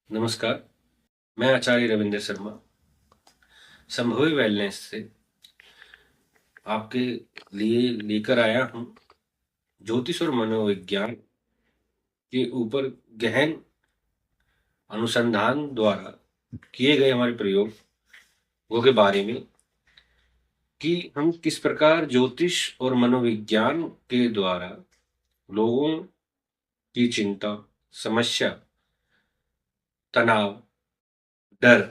नमस्कार, मैं आचार्य रविंद्र शर्मा संभवी वेलनेस से आपके लिए लेकर आया हूँ ज्योतिष और मनोविज्ञान के ऊपर गहन अनुसंधान द्वारा किए गए हमारे प्रयोगों के बारे में कि हम किस प्रकार ज्योतिष और मनोविज्ञान के द्वारा लोगों की चिंता, समस्या, तनाव, डर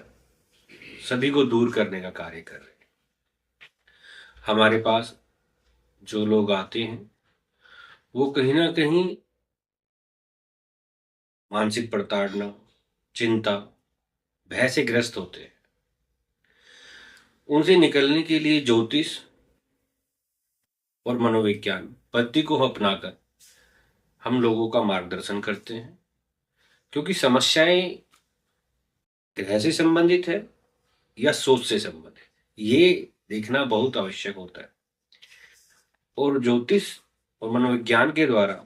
सभी को दूर करने का कार्य कर रहे हैं। हमारे पास जो लोग आते हैं वो कहीं ना कहीं मानसिक प्रताड़ना, चिंता, भय से ग्रस्त होते हैं। उनसे निकलने के लिए ज्योतिष और मनोविज्ञान पद्धति को अपनाकर हम लोगों का मार्गदर्शन करते हैं, क्योंकि समस्याएं ग्रह से संबंधित है या सोच से संबंधित, ये देखना बहुत आवश्यक होता है। और ज्योतिष और मनोविज्ञान के द्वारा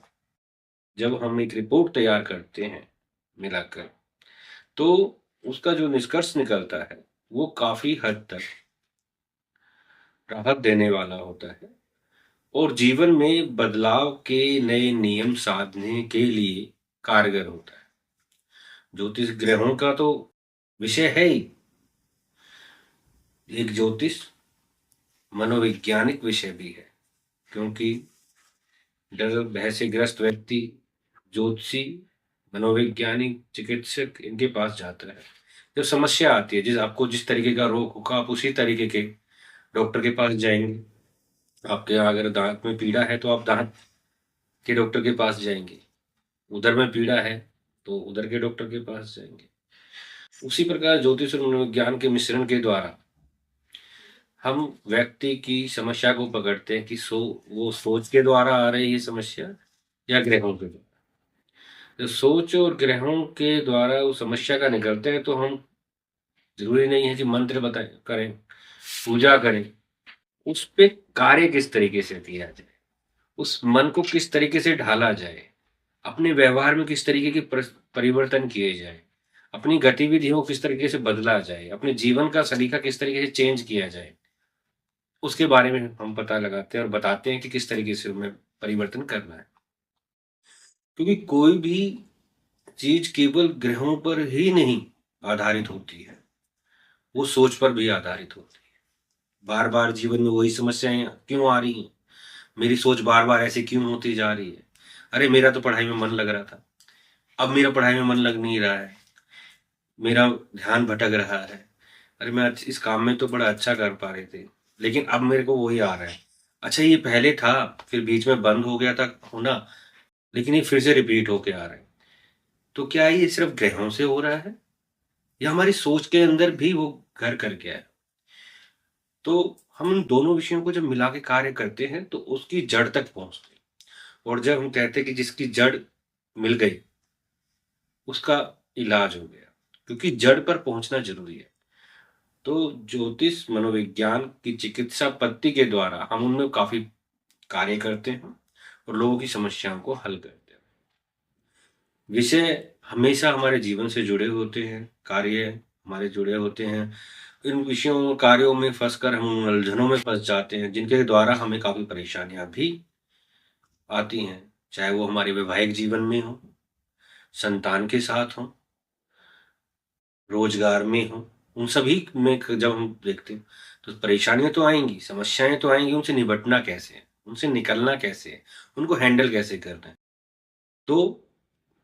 जब हम एक रिपोर्ट तैयार करते हैं मिलाकर, तो उसका जो निष्कर्ष निकलता है वो काफी हद तक राहत देने वाला होता है और जीवन में बदलाव के नए नियम साधने के लिए कारगर होता है। ज्योतिष ग्रहों का तो विषय है ही, एक ज्योतिष मनोवैज्ञानिक विषय भी है, क्योंकि डर भय से ग्रस्त व्यक्ति ज्योतिषी, मनोवैज्ञानिक, चिकित्सक इनके पास जाता है। जब समस्या आती है, जिस तरीके का रोग होगा आप उसी तरीके के डॉक्टर के पास जाएंगे। आपके अगर दांत में पीड़ा है तो आप दांत के डॉक्टर के पास जाएंगे, उधर में पीड़ा है तो उधर के डॉक्टर के पास जाएंगे। उसी प्रकार ज्योतिष और मनोविज्ञान के मिश्रण के द्वारा हम व्यक्ति की समस्या को पकड़ते हैं कि वो सोच के द्वारा आ रही है समस्या या ग्रहों के द्वारा। जब सोच और ग्रहों के द्वारा उस समस्या का निकलते हैं तो हम, जरूरी नहीं है कि मंत्र बताएं करें, पूजा करें, उस पे कार्य किस तरीके से किया जाए, उस मन को किस तरीके से ढाला जाए, अपने व्यवहार में किस तरीके के परिवर्तन किए जाए, अपनी गतिविधियों को किस तरीके से बदला जाए, अपने जीवन का सलीका किस तरीके से चेंज किया जाए, उसके बारे में हम पता लगाते हैं और बताते हैं कि किस तरीके से उनमें परिवर्तन करना है। क्योंकि कोई भी चीज केवल ग्रहों पर ही नहीं आधारित होती है, वो सोच पर भी आधारित होती है। बार बार जीवन में वही समस्याएं क्यों आ रही हैं, मेरी सोच बार बार ऐसे क्यों होती जा रही है, अरे मेरा तो पढ़ाई में मन लग रहा था, अब मेरा पढ़ाई में मन लग नहीं रहा है, मेरा ध्यान भटक रहा है, अरे मैं इस काम में तो बड़ा अच्छा कर पा रहे थे लेकिन अब मेरे को वही आ रहा है, अच्छा ये पहले था फिर बीच में बंद हो गया था होना, लेकिन ये फिर से रिपीट होके आ रहा है। तो क्या ये सिर्फ ग्रहों से हो रहा है या हमारी सोच के अंदर भी वो घर कर गया है? तो हम उन दोनों विषयों को जब मिला के कार्य करते हैं तो उसकी जड़ तक पहुंचते हैं। और जब हम कहते हैं कि जिसकी जड़ मिल गई उसका इलाज हो गया, क्योंकि जड़ पर पहुंचना जरूरी है। तो ज्योतिष मनोविज्ञान की चिकित्सा पद्धति के द्वारा हम उनमें काफी कार्य करते हैं और लोगों की समस्याओं को हल करते हैं। विषय हमेशा हमारे जीवन से जुड़े होते हैं, कार्य हमारे जुड़े होते हैं। इन विषयों और कार्यों में फंसकर हम उन उलझनों में फंस जाते हैं जिनके द्वारा हमें काफी परेशानियां भी आती हैं, चाहे वो हमारे वैवाहिक जीवन में हो, संतान के साथ हो, रोजगार में हो। उन सभी में जब हम देखते हैं तो परेशानियां तो आएंगी, समस्याएं तो आएंगी, उनसे निपटना कैसे है, उनसे निकलना कैसे है, उनको हैंडल कैसे करना है। तो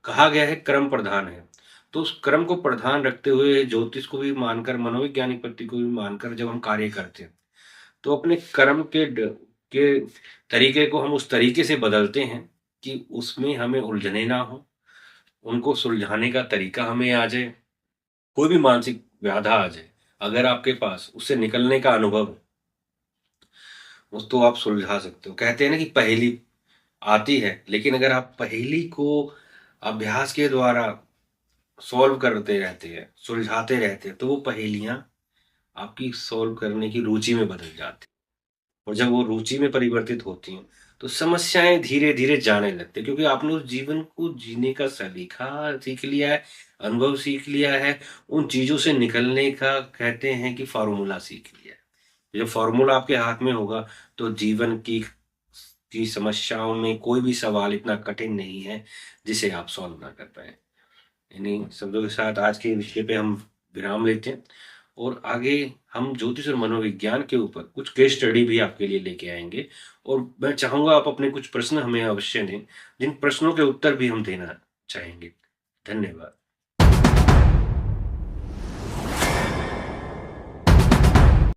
कहा गया है कर्म प्रधान है, तो उस कर्म को प्रधान रखते हुए ज्योतिष को भी मानकर, मनोवैज्ञानिक पद्धति को भी मानकर जब हम कार्य करते हैं तो अपने कर्म के तरीके को हम उस तरीके से बदलते हैं कि उसमें हमें उलझने ना हो, उनको सुलझाने का तरीका हमें आ जाए। कोई भी मानसिक व्याधा आ जाए, अगर आपके पास उससे निकलने का अनुभव है उस तो आप सुलझा सकते हो। कहते हैं ना कि पहेली आती है, लेकिन अगर आप पहेली को अभ्यास के द्वारा सॉल्व करते रहते हैं, सुलझाते रहते हैं, तो वो पहेलियां आपकी सॉल्व करने की रुचि में बदल जाती हैं। और जब वो रुचि में परिवर्तित होती हैं तो समस्याएँ धीरे-धीरे जाने लगते हैं क्योंकि आपने उस जीवन को जीने का सलीका सीख लिया है, अनुभव सीख लिया है, उन चीज़ों से निकलने का कहते हैं कि फ़ॉर्मूला सीख लिया है। जब फ़ॉर्मूला आपके हाथ में होगा, तो जीवन की समस्याओं में कोई भी सवाल इतना कठिन नहीं है, जिसे आप सॉल्व ना कर पाएँ। इन्हीं शब्दों के साथ आज के विषय पे हम विराम लेते हैं और आगे हम ज्योतिष और मनोविज्ञान के ऊपर कुछ केस स्टडी भी आपके लिए लेके आएँगे और मैं चाहूँगा आप अपने कुछ प्रश्न हमें अवश्य दें, जिन प्रश्नों के उत्तर भी हम देना चाहेंगे। धन्यवाद।